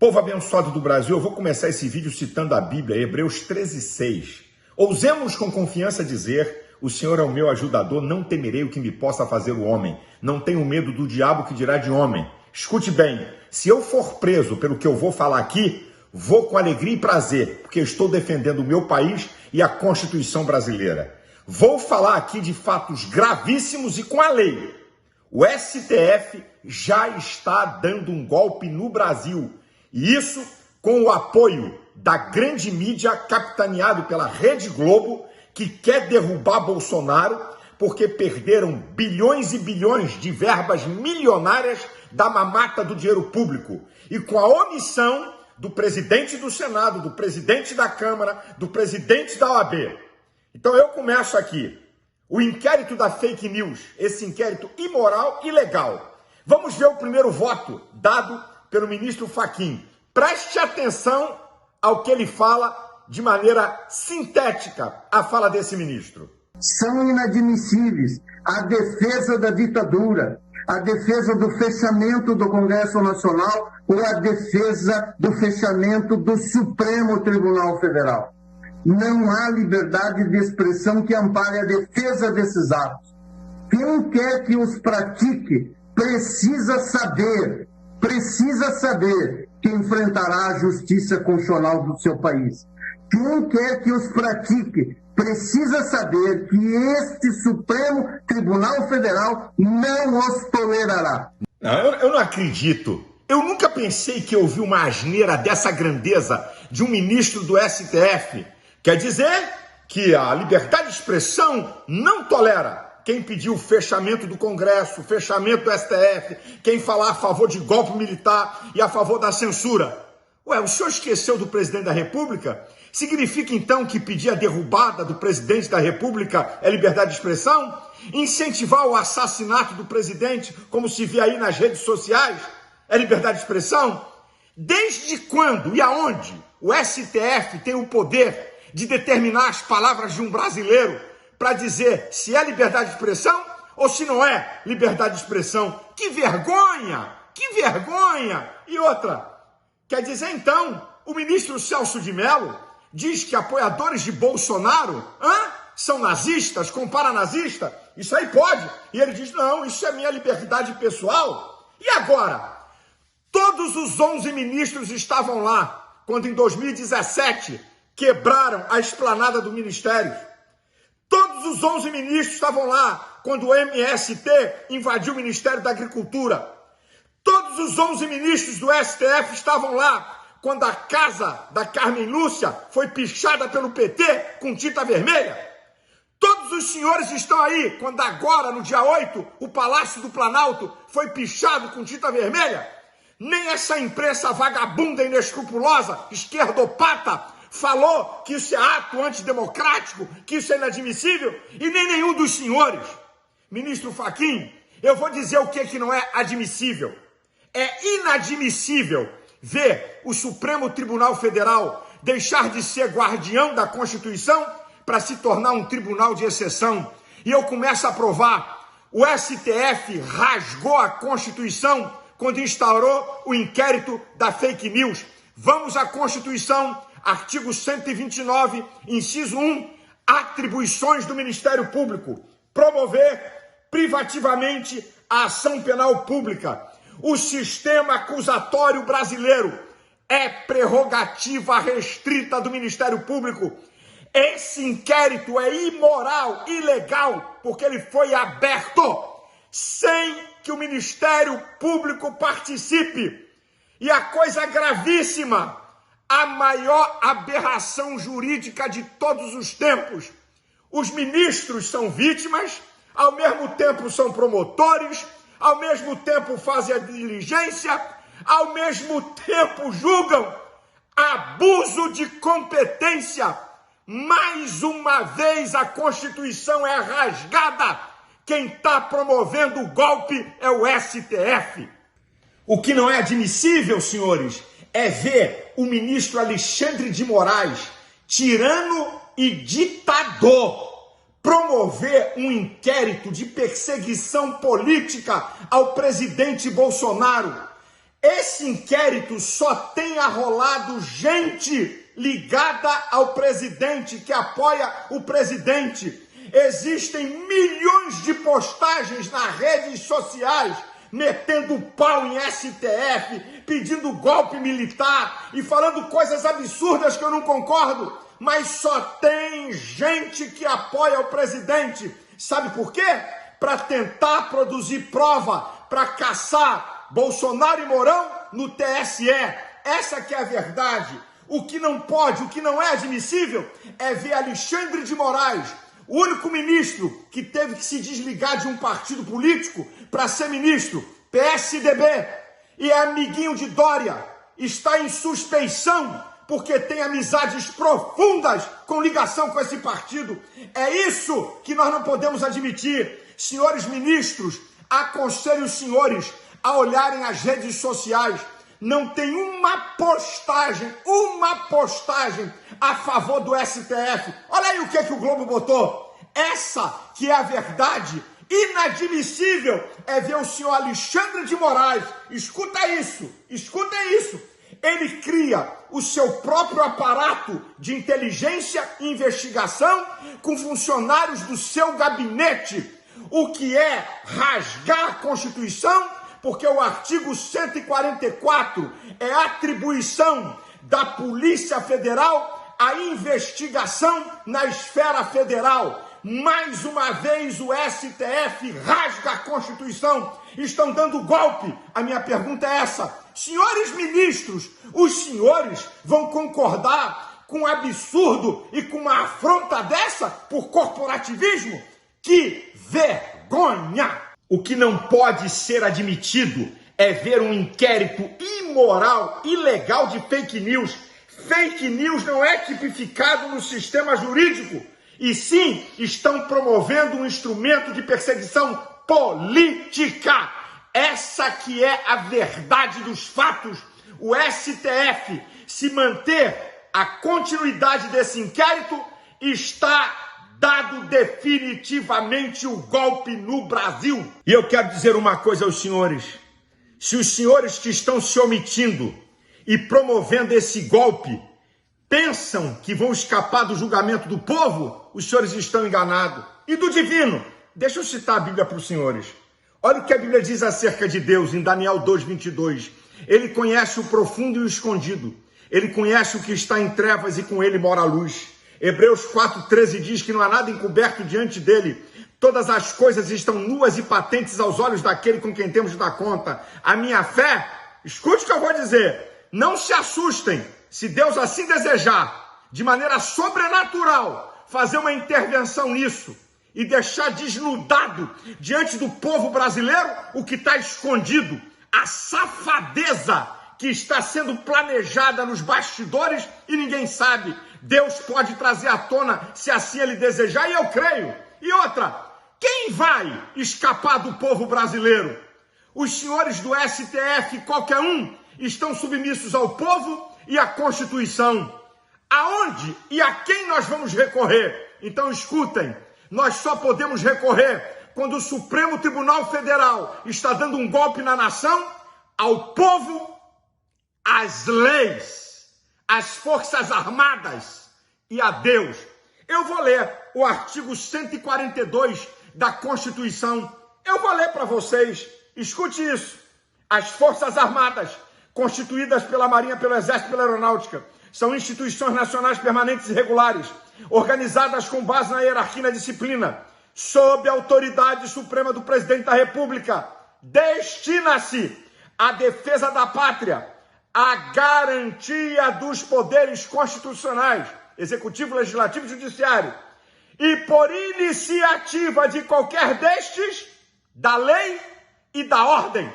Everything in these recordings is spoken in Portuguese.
Povo abençoado do Brasil, eu vou começar esse vídeo citando a Bíblia, Hebreus 13:6. Ousemos com confiança dizer: o Senhor é o meu ajudador, não temerei o que me possa fazer o homem. Não tenho medo do diabo que dirá de homem. Escute bem, se eu for preso pelo que eu vou falar aqui, vou com alegria e prazer, porque estou defendendo o meu país e a Constituição brasileira. Vou falar aqui de fatos gravíssimos e com a lei. O STF já está dando um golpe no Brasil. E isso com o apoio da grande mídia capitaneado pela Rede Globo, que quer derrubar Bolsonaro porque perderam bilhões e bilhões de verbas milionárias da mamata do dinheiro público. E com a omissão do presidente do Senado, do presidente da Câmara, do presidente da OAB. Então eu começo aqui. O inquérito da fake news, esse inquérito imoral e ilegal. Vamos ver o primeiro voto dado pelo ministro Fachin. Preste atenção ao que ele fala de maneira sintética, a fala desse ministro. São inadmissíveis a defesa da ditadura, a defesa do fechamento do Congresso Nacional ou a defesa do fechamento do Supremo Tribunal Federal. Não há liberdade de expressão que ampare a defesa desses atos. Quem quer que os pratique precisa saber que enfrentará a justiça constitucional do seu país. Quem quer que os pratique precisa saber que este Supremo Tribunal Federal não os tolerará. Não, eu não acredito. Eu nunca pensei que eu ouvi uma asneira dessa grandeza de um ministro do STF. Quer dizer que a liberdade de expressão não tolera quem pediu o fechamento do Congresso, o fechamento do STF, quem falar a favor de golpe militar e a favor da censura. Ué, o senhor esqueceu do presidente da República? Significa então que pedir a derrubada do presidente da República é liberdade de expressão? Incentivar o assassinato do presidente, como se vê aí nas redes sociais, é liberdade de expressão? Desde quando e aonde o STF tem o poder de determinar as palavras de um brasileiro para dizer se é liberdade de expressão ou se não é liberdade de expressão? Que vergonha! Que vergonha! E outra, quer dizer então, o ministro Celso de Mello diz que apoiadores de Bolsonaro são nazistas, compara nazista? Isso aí pode. E ele diz, não, isso é minha liberdade pessoal. E agora? Todos os 11 ministros estavam lá quando em 2017 quebraram a esplanada do Ministério. Todos os 11 ministros estavam lá quando o MST invadiu o Ministério da Agricultura. Todos os 11 ministros do STF estavam lá quando a casa da Carmen Lúcia foi pichada pelo PT com tinta vermelha. Todos os senhores estão aí quando agora, no dia 8, o Palácio do Planalto foi pichado com tinta vermelha. Nem essa imprensa vagabunda, inescrupulosa, esquerdopata, falou que isso é ato antidemocrático, que isso é inadmissível, e nem nenhum dos senhores. Ministro Fachin, eu vou dizer o que não é admissível. É inadmissível ver o Supremo Tribunal Federal deixar de ser guardião da Constituição para se tornar um tribunal de exceção. E eu começo a provar, o STF rasgou a Constituição quando instaurou o inquérito da fake news. Vamos à Constituição, artigo 129, inciso 1, atribuições do Ministério Público. Promover privativamente a ação penal pública. O sistema acusatório brasileiro é prerrogativa restrita do Ministério Público. Esse inquérito é imoral, ilegal, porque ele foi aberto sem que o Ministério Público participe. E a coisa gravíssima, a maior aberração jurídica de todos os tempos. Os ministros são vítimas, ao mesmo tempo são promotores, ao mesmo tempo fazem a diligência, ao mesmo tempo julgam. Abuso de competência. Mais uma vez a Constituição é rasgada. Quem está promovendo o golpe é o STF. O que não é admissível, senhores, é ver o ministro Alexandre de Moraes, tirano e ditador, promover um inquérito de perseguição política ao presidente Bolsonaro. Esse inquérito só tem arrolado gente ligada ao presidente, que apoia o presidente. Existem milhões de postagens nas redes sociais metendo pau em STF, pedindo golpe militar e falando coisas absurdas que eu não concordo, mas só tem gente que apoia o presidente. Sabe por quê? Para tentar produzir prova, para caçar Bolsonaro e Mourão no TSE. Essa que é a verdade. O que não pode, o que não é admissível é ver Alexandre de Moraes, o único ministro que teve que se desligar de um partido político para ser ministro, PSDB, e é amiguinho de Dória, está em suspeição porque tem amizades profundas com ligação com esse partido. É isso que nós não podemos admitir. Senhores ministros, aconselho os senhores a olharem as redes sociais. Não tem uma postagem a favor do STF. Olha aí o que o Globo botou. Essa que é a verdade. Inadmissível é ver o senhor Alexandre de Moraes. Escuta isso. Ele cria o seu próprio aparato de inteligência e investigação com funcionários do seu gabinete. O que é rasgar a Constituição, porque o artigo 144 é atribuição da Polícia Federal à investigação na esfera federal. Mais uma vez o STF rasga a Constituição, estão dando golpe. A minha pergunta é essa: senhores ministros, os senhores vão concordar com um absurdo e com uma afronta dessa por corporativismo? Que vergonha! O que não pode ser admitido é ver um inquérito imoral, ilegal de fake news. Fake news não é tipificado no sistema jurídico, e sim estão promovendo um instrumento de perseguição política. Essa que é a verdade dos fatos. O STF, se manter a continuidade desse inquérito, está dado definitivamente o golpe no Brasil. E eu quero dizer uma coisa aos senhores: se os senhores que estão se omitindo e promovendo esse golpe pensam que vão escapar do julgamento do povo, os senhores estão enganados. E do divino? Deixa eu citar a Bíblia para os senhores. Olha o que a Bíblia diz acerca de Deus em Daniel 2:22. Ele conhece o profundo e o escondido. Ele conhece o que está em trevas e com ele mora a luz. Hebreus 4:13 diz que não há nada encoberto diante dele. Todas as coisas estão nuas e patentes aos olhos daquele com quem temos de dar conta. A minha fé, escute o que eu vou dizer, não se assustem se Deus assim desejar, de maneira sobrenatural, fazer uma intervenção nisso e deixar desnudado diante do povo brasileiro o que está escondido, a safadeza que está sendo planejada nos bastidores e ninguém sabe. Deus pode trazer à tona se assim ele desejar, e eu creio. E outra, quem vai escapar do povo brasileiro? Os senhores do STF, qualquer um, estão submissos ao povo e à Constituição. Aonde e a quem nós vamos recorrer? Então escutem, nós só podemos recorrer quando o Supremo Tribunal Federal está dando um golpe na nação, ao povo, às leis, às Forças Armadas e a Deus. Eu vou ler o artigo 142 da Constituição. Eu vou ler para vocês. Escute isso. As Forças Armadas, constituídas pela Marinha, pelo Exército e pela Aeronáutica, são instituições nacionais permanentes e regulares, organizadas com base na hierarquia e na disciplina, sob a autoridade suprema do Presidente da República. Destina-se à defesa da pátria, à garantia dos poderes constitucionais, executivo, legislativo e judiciário, e por iniciativa de qualquer destes, da lei e da ordem.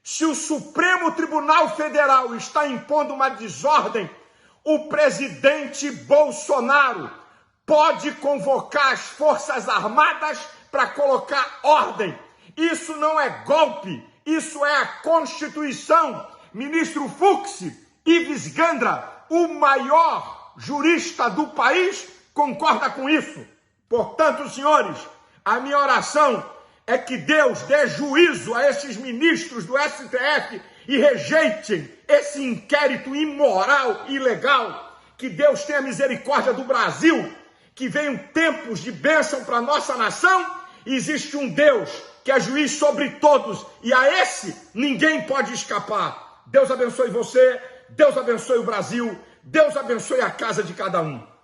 Se o Supremo Tribunal Federal está impondo uma desordem, o presidente Bolsonaro pode convocar as Forças Armadas para colocar ordem. Isso não é golpe, isso é a Constituição. Ministro Fux, Ives Gandra, o maior jurista do país, concorda com isso. Portanto, senhores, a minha oração é que Deus dê juízo a esses ministros do STF e rejeitem esse inquérito imoral e ilegal. Que Deus tenha misericórdia do Brasil, que venham tempos de bênção para a nossa nação. E existe um Deus que é juiz sobre todos, e a esse ninguém pode escapar. Deus abençoe você, Deus abençoe o Brasil, Deus abençoe a casa de cada um.